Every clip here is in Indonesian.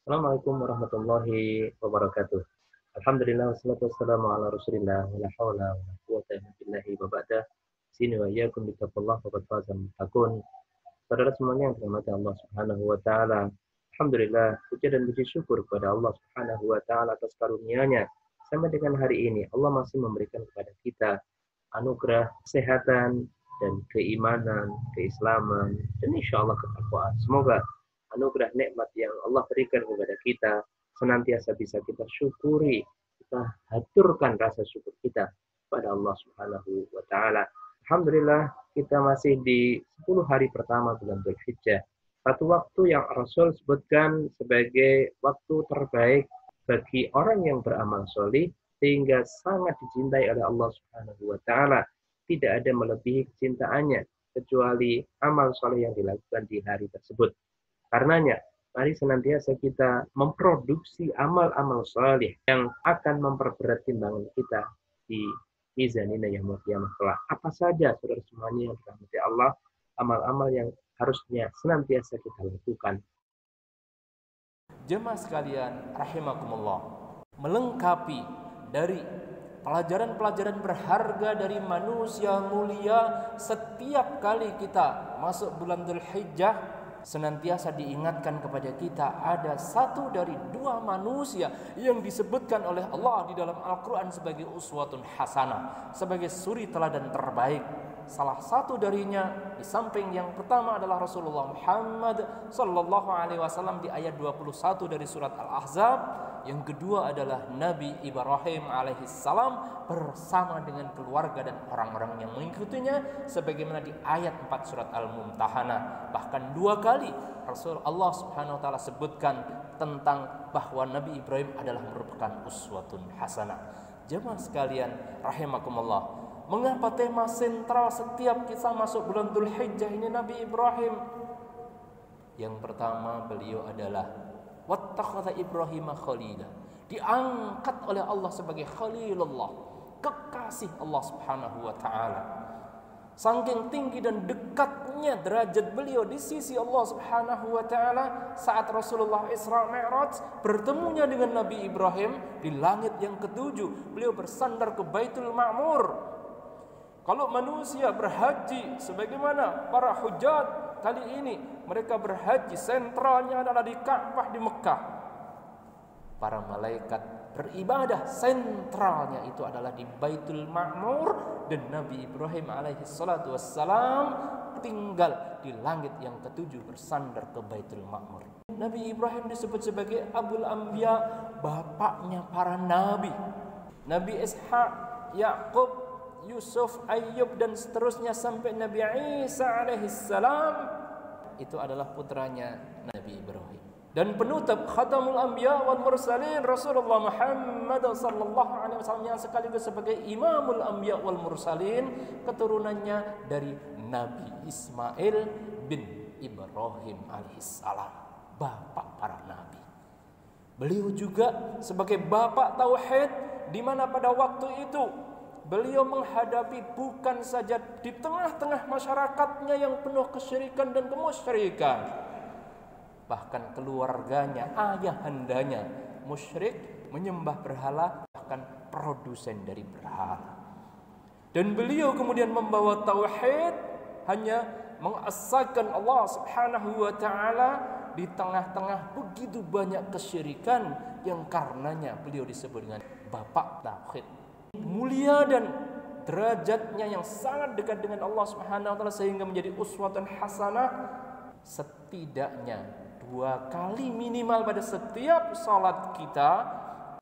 Assalamualaikum warahmatullahi wabarakatuh. Alhamdulillah wassalatu wassalamu ala Rasulillah wa la haula wa la quwwata illa billahi wa ba'da. Sini wa iyyakum bittaqullah faqad faza muttaqun. Saudara semuanya yang dirahmati Allah Subhanahu wa taala. Alhamdulillah, puji dan puji syukur kepada Allah Subhanahu wa taala atas karunia-Nya. Sampai dengan hari ini Allah masih memberikan kepada kita anugerah kesehatan dan keimanan, keislaman, dan insya Allah ketakwaan. Semoga anugerah nikmat yang Allah berikan kepada kita senantiasa bisa kita syukuri, kita haturkan rasa syukur kita pada Allah Subhanahu wa taala. Alhamdulillah kita masih di 10 hari pertama bulan Dzulhijjah. Satu waktu yang Rasul sebutkan sebagai waktu terbaik bagi orang yang beramal solih sehingga sangat dicintai oleh Allah Subhanahu wa taala. Tidak ada melebihi kecintaannya kecuali amal soleh yang dilakukan di hari tersebut. Karenanya, mari senantiasa kita memproduksi amal-amal soleh yang akan memperberat timbangan kita di mizanina yaumil qiyamah kelak. Apa saja saudara semuanya yang dirahmati Allah, amal-amal yang harusnya senantiasa kita lakukan. Jemaah sekalian rahimakumullah, melengkapi dari pelajaran-pelajaran berharga dari manusia mulia setiap kali kita masuk bulan Dzulhijjah, senantiasa diingatkan kepada kita ada satu dari dua manusia yang disebutkan oleh Allah di dalam Al-Quran sebagai uswatun hasanah, sebagai suri teladan terbaik. Salah satu darinya di samping yang pertama adalah Rasulullah Muhammad sallallahu alaihi wasallam di ayat 21 dari surat Al-Ahzab. Yang kedua adalah Nabi Ibrahim alaihissalam bersama dengan keluarga dan orang-orang yang mengikutinya sebagaimana di ayat 4 surat Al-Mumtahanah. Bahkan dua kali Rasul Allah Subhanahu wa taala sebutkan tentang bahwa Nabi Ibrahim adalah merupakan uswatun hasanah. Jemaah sekalian rahimakumullah, mengapa tema sentral setiap kita masuk bulan Dzulhijjah ini Nabi Ibrahim? Yang pertama, beliau adalah wattakhadha Ibrahim khalila, diangkat oleh Allah sebagai khalilullah, kekasih Allah Subhanahu wa taala. Saking tinggi dan dekatnya derajat beliau di sisi Allah Subhanahu wa taala, saat Rasulullah Isra Mi'raj bertemunya dengan Nabi Ibrahim di langit yang ketujuh, beliau bersandar ke Baitul Ma'mur. Kalau manusia berhaji sebagaimana para hujjat kali ini, mereka berhaji sentralnya adalah di Ka'bah di Mekah. Para malaikat beribadah sentralnya itu adalah di Baitul Ma'mur, dan Nabi Ibrahim alaihi salatu wassalam tinggal di langit yang ketujuh bersandar ke Baitul Ma'mur. Nabi Ibrahim disebut sebagai Abul Anbiya, bapaknya para nabi. Nabi Ishaq, Yaqub, Yusuf, Ayyub dan seterusnya sampai Nabi Isa alaihissalam itu adalah putranya Nabi Ibrahim. Dan penutup Khatamul Anbiya wal Mursalin Rasulullah Muhammad sallallahu alaihi wasallam yang sekaligus sebagai Imamul Anbiya wal Mursalin, keturunannya dari Nabi Ismail bin Ibrahim alaihissalam, bapak para nabi. Beliau juga sebagai bapak tauhid, di mana pada waktu itu beliau menghadapi bukan saja di tengah-tengah masyarakatnya yang penuh kesyirikan dan kemusyrikan, bahkan keluarganya, ayahandanya musyrik, menyembah berhala, bahkan produsen dari berhala. Dan beliau kemudian membawa tauhid, hanya mengesahkan Allah Subhanahu wa taala di tengah-tengah begitu banyak kesyirikan yang karenanya beliau disebut dengan bapak tauhid. Mulia dan derajatnya yang sangat dekat dengan Allah Subhanahu wa taala sehingga menjadi uswatun hasanah. Setidaknya 2 kali minimal pada setiap salat kita,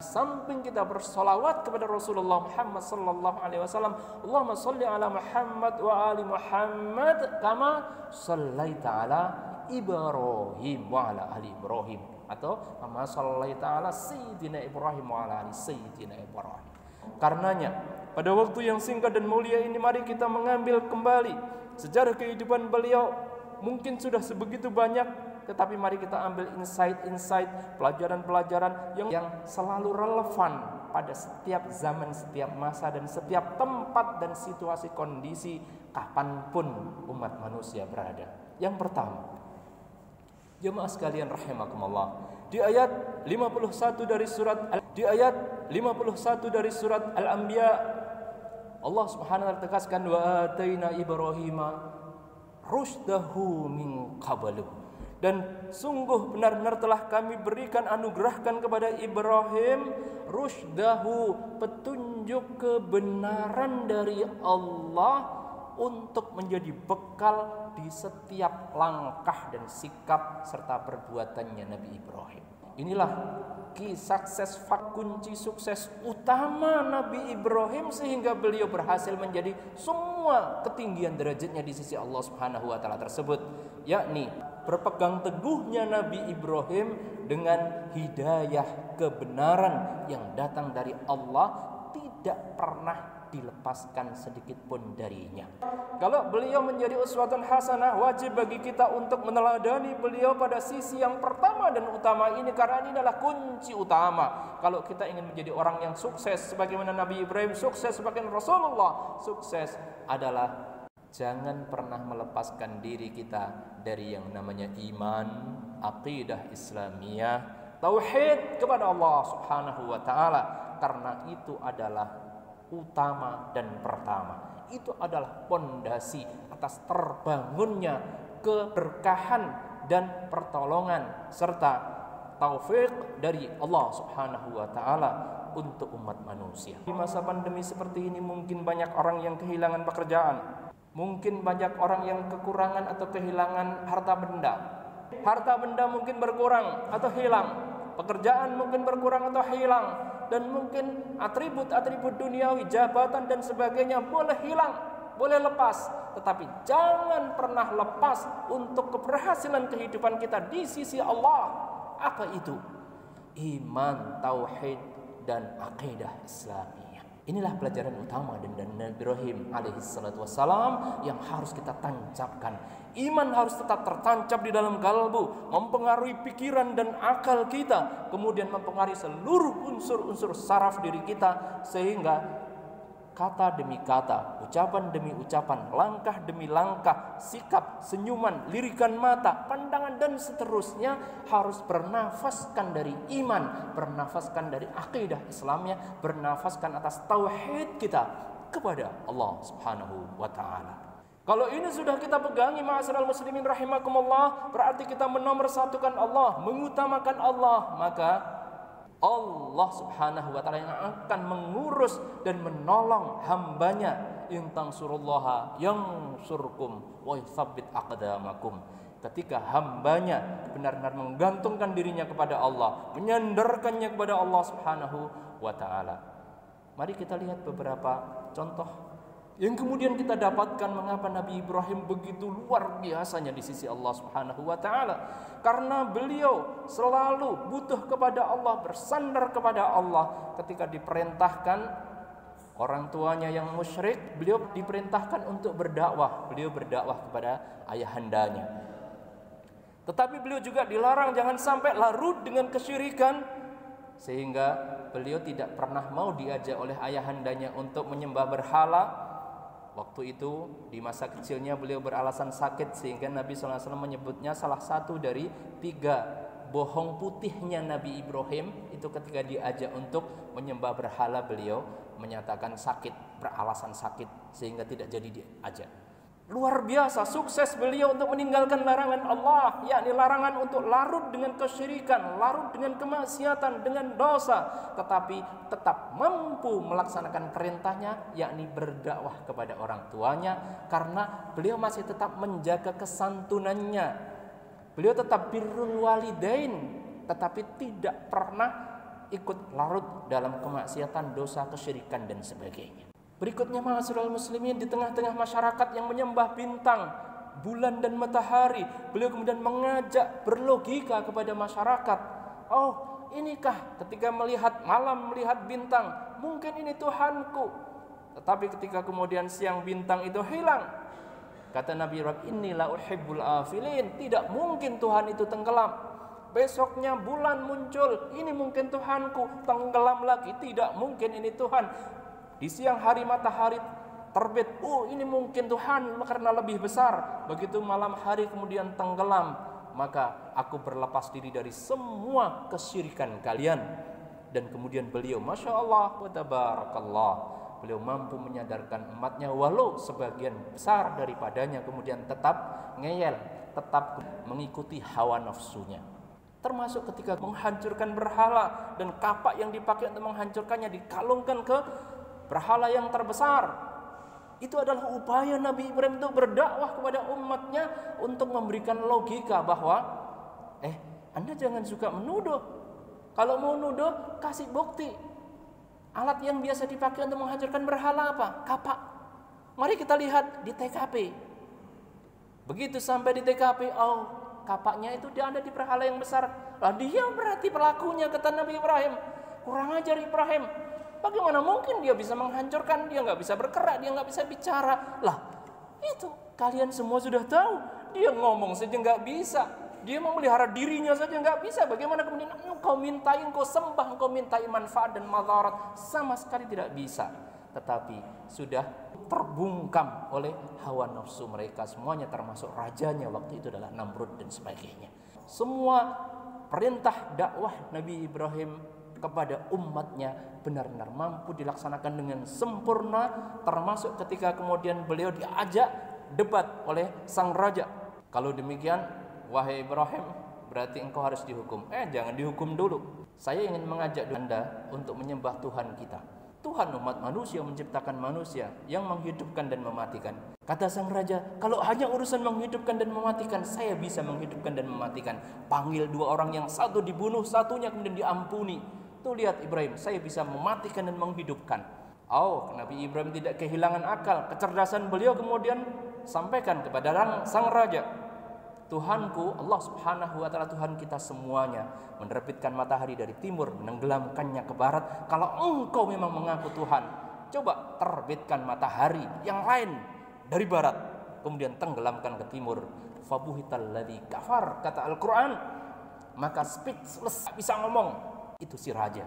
samping kita bersolawat kepada Rasulullah Muhammad sallallahu alaihi wasallam, Allahumma shalli ala Muhammad wa ali Muhammad kama shallaita ala Ibrahim wa ala ali Ibrahim, atau kama shallaita ala sayyidina Ibrahim wa ala ali sayyidina Ibrahim. Karenanya pada waktu yang singkat dan mulia ini, mari kita mengambil kembali sejarah kehidupan beliau. Mungkin sudah sebegitu banyak, tetapi mari kita ambil insight-insight, pelajaran-pelajaran yang selalu relevan pada setiap zaman, setiap masa, dan setiap tempat dan situasi kondisi kapanpun umat manusia berada. Yang pertama, jemaah sekalian rahimakumullah, Di ayat 51 dari surat Al-Anbiya, Allah Subhanahu wa taala tegaskan, wa ataina Ibrahima rusydahu min qablu. Dan sungguh benar-benar telah kami berikan, anugerahkan kepada Ibrahim rusydahu, petunjuk kebenaran dari Allah untuk menjadi bekal di setiap langkah dan sikap serta perbuatannya Nabi Ibrahim. Inilah kisah sukses, kunci sukses utama Nabi Ibrahim, sehingga beliau berhasil menjadi semua ketinggian derajatnya di sisi Allah Subhanahu wa taala tersebut, yakni berpegang teguhnya Nabi Ibrahim dengan hidayah kebenaran yang datang dari Allah, tidak pernah dilepaskan sedikit pun darinya. Kalau beliau menjadi uswatun hasanah, wajib bagi kita untuk meneladani beliau pada sisi yang pertama dan utama ini, karena ini adalah kunci utama. Kalau kita ingin menjadi orang yang sukses sebagaimana Nabi Ibrahim sukses, sebagaimana Rasulullah sukses, adalah jangan pernah melepaskan diri kita dari yang namanya iman, aqidah Islamiyah, tauhid kepada Allah Subhanahu wa taala, karena itu adalah utama dan pertama. Itu adalah pondasi atas terbangunnya keberkahan dan pertolongan serta taufik dari Allah Subhanahu wa taala untuk umat manusia. Di masa pandemi seperti ini mungkin banyak orang yang kehilangan pekerjaan, mungkin banyak orang yang kekurangan atau kehilangan harta benda. Harta benda mungkin berkurang atau hilang, pekerjaan mungkin berkurang atau hilang, dan mungkin atribut-atribut duniawi, jabatan dan sebagainya boleh hilang, boleh lepas, tetapi jangan pernah lepas untuk keberhasilan kehidupan kita di sisi Allah. Apa itu? Iman, tauhid dan akidah Islamiyah. Inilah pelajaran utama dan Nabi Ibrahim alaihissalatu wassalam yang harus kita tancapkan. Iman harus tetap tertancap di dalam kalbu, mempengaruhi pikiran dan akal kita, kemudian mempengaruhi seluruh unsur-unsur saraf diri kita, sehingga kata demi kata, ucapan demi ucapan, langkah demi langkah, sikap, senyuman, lirikan mata, pandangan dan seterusnya harus bernafaskan dari iman, bernafaskan dari akidah Islamnya, bernafaskan atas tauhid kita kepada Allah Subhanahu wa taala. Kalau ini sudah kita pegangi, ma'asyiral muslimin rahimakumullah, berarti kita menomorsatukan Allah, mengutamakan Allah, maka Allah Subhanahu wa taala yang akan mengurus dan menolong hambanya. In tansurullaha yansurkum wa yutsabbit aqdamakum. Ketika hambanya benar-benar menggantungkan dirinya kepada Allah, menyandarkannya kepada Allah Subhanahu wa taala. Mari kita lihat beberapa contoh yang kemudian kita dapatkan mengapa Nabi Ibrahim begitu luar biasanya di sisi Allah Subhanahu wa taala. Karena beliau selalu butuh kepada Allah, bersandar kepada Allah. Ketika diperintahkan orang tuanya yang musyrik, beliau diperintahkan untuk berdakwah. Beliau berdakwah kepada ayahandanya. Tetapi beliau juga dilarang jangan sampai larut dengan kesyirikan, sehingga beliau tidak pernah mau diajak oleh ayahandanya untuk menyembah berhala. Waktu itu di masa kecilnya beliau beralasan sakit, sehingga Nabi SAW menyebutnya salah satu dari 3 bohong putihnya Nabi Ibrahim. Itu ketika diajak untuk menyembah berhala, beliau menyatakan sakit, beralasan sakit, sehingga tidak jadi diajak. Luar biasa sukses beliau untuk meninggalkan larangan Allah, yakni larangan untuk larut dengan kesyirikan, larut dengan kemaksiatan, dengan dosa, tetapi tetap mampu melaksanakan perintahnya, yakni berdakwah kepada orang tuanya, karena beliau masih tetap menjaga kesantunannya. Beliau tetap birrul walidain, tetapi tidak pernah ikut larut dalam kemaksiatan, dosa, kesyirikan dan sebagainya. Berikutnya, ma'asyiral muslimin, di tengah-tengah masyarakat yang menyembah bintang, bulan dan matahari, beliau kemudian mengajak berlogika kepada masyarakat. Oh, inikah ketika melihat malam, melihat bintang, mungkin ini Tuhanku. Tetapi ketika kemudian siang bintang itu hilang, kata Nabi Rabb, inilah uhibbul afilin, tidak mungkin Tuhan itu tenggelam. Besoknya bulan muncul, ini mungkin Tuhanku, tenggelam lagi, tidak mungkin ini Tuhan. Di siang hari matahari terbit, oh ini mungkin Tuhan karena lebih besar. Begitu malam hari kemudian tenggelam, maka aku berlepas diri dari semua kesyirikan kalian. Dan kemudian beliau, Masya Allah wa tabarakallah, beliau mampu menyadarkan umatnya walau sebagian besar daripadanya kemudian tetap ngeyel, tetap mengikuti hawa nafsunya. Termasuk ketika menghancurkan berhala dan kapak yang dipakai untuk menghancurkannya dikalungkan ke berhala yang terbesar. Itu adalah upaya Nabi Ibrahim untuk berdakwah kepada umatnya, untuk memberikan logika bahwa Anda jangan suka menuduh. Kalau mau nuduh, kasih bukti. Alat yang biasa dipakai untuk menghancurkan berhala apa? Kapak. Mari kita lihat di TKP. Begitu sampai di TKP, kapaknya itu dia ada di berhala yang besar. Lah dia berarti pelakunya, kata Nabi Ibrahim. Kurang ajar Ibrahim. Bagaimana mungkin dia bisa menghancurkan? Dia nggak bisa bergerak, dia nggak bisa bicara. Lah itu kalian semua sudah tahu. Dia ngomong saja nggak bisa. Dia memelihara dirinya saja nggak bisa. Bagaimana kemudian engkau mintai, engkau sembah, engkau mintai manfaat dan madarat? Sama sekali tidak bisa. Tetapi sudah terbungkam oleh hawa nafsu mereka semuanya, termasuk rajanya waktu itu adalah Namrud dan sebagainya. Semua perintah dakwah Nabi Ibrahim kepada umatnya benar-benar mampu dilaksanakan dengan sempurna, termasuk ketika kemudian beliau diajak debat oleh sang raja. Kalau demikian, wahai Ibrahim, berarti engkau harus dihukum. Jangan dihukum dulu. Saya ingin mengajak Anda untuk menyembah Tuhan kita. Tuhan umat manusia menciptakan manusia yang menghidupkan dan mematikan. Kata sang raja, kalau hanya urusan menghidupkan dan mematikan, saya bisa menghidupkan dan mematikan. Panggil dua orang, yang satu dibunuh, satunya kemudian diampuni. Tuh lihat Ibrahim, saya bisa mematikan dan menghidupkan. Nabi Ibrahim tidak kehilangan akal. Kecerdasan beliau kemudian sampaikan kepada sang raja, Tuhanku, Allah subhanahu wa ta'ala, Tuhan kita semuanya, menerbitkan matahari dari timur, menenggelamkannya ke barat. Kalau engkau memang mengaku Tuhan, coba terbitkan matahari yang lain dari barat, kemudian tenggelamkan ke timur. Fabuhital ladzi kafar, kata Al-Quran. Maka speechless, bisa ngomong. Itu si raja.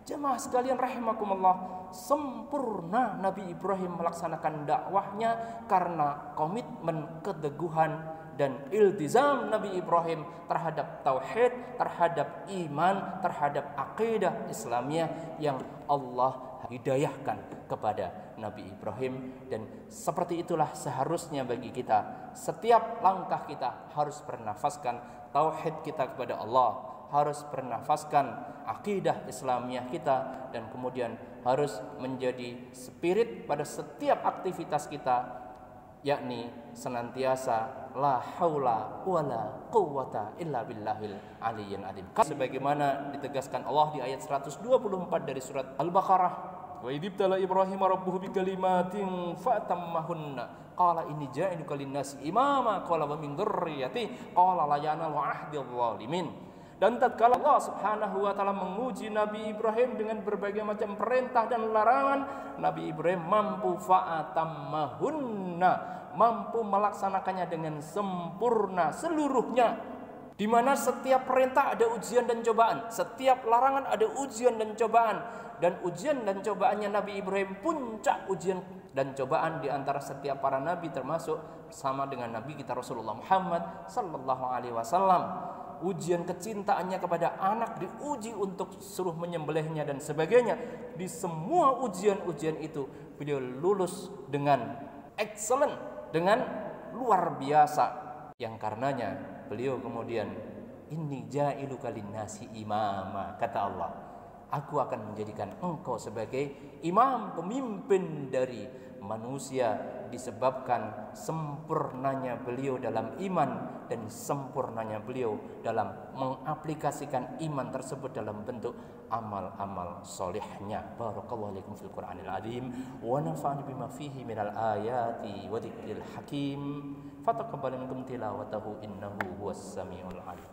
Jemaah sekalian rahimakumullah, sempurna Nabi Ibrahim melaksanakan dakwahnya karena komitmen, keteguhan dan iltizam Nabi Ibrahim terhadap tauhid, terhadap iman, terhadap akidah Islamiyah yang Allah hidayahkan kepada Nabi Ibrahim. Dan seperti itulah seharusnya bagi kita. Setiap langkah kita harus bernafaskan tauhid kita kepada Allah, harus bernafaskan akidah Islamiyah kita, dan kemudian harus menjadi spirit pada setiap aktivitas kita, yakni senantiasa la haula wala quwwata illa billahil aliyyil azim. Sebagaimana ditegaskan Allah di ayat 124 dari surat Al-Baqarah, wa idzibtala Ibrahim rabbuhu bikalimatin fatammahunna qala inni ja'iluka lin-nasi imama qala wa min dzurriyyati qala la yanalu ahdil zalimin. Dan tatkala Allah subhanahu wa ta'ala menguji Nabi Ibrahim dengan berbagai macam perintah dan larangan, Nabi Ibrahim mampu fa'atammahunna, mampu melaksanakannya dengan sempurna seluruhnya. Di mana setiap perintah ada ujian dan cobaan, setiap larangan ada ujian dan cobaan. Dan ujian dan cobaannya Nabi Ibrahim, puncak ujian dan cobaan di antara setiap para nabi, termasuk bersama dengan Nabi kita Rasulullah Muhammad sallallahu alaihi wasallam. Ujian kecintaannya kepada anak diuji untuk suruh menyembelihnya dan sebagainya. Di semua ujian-ujian itu beliau lulus dengan excellent, dengan luar biasa, yang karenanya beliau kemudian inni ja'iluka linnasi imama, kata Allah, aku akan menjadikan engkau sebagai imam, pemimpin dari manusia, disebabkan sempurnanya beliau dalam iman dan sempurnanya beliau dalam mengaplikasikan iman tersebut dalam bentuk amal-amal solehnya. Barakallahu alaikum fil Qur'anil azim wa nafa'ani bima fihi minal ayati wa dzikril hakim. Fataqabbal minkum tilawatahu innahu huwas samiul alim.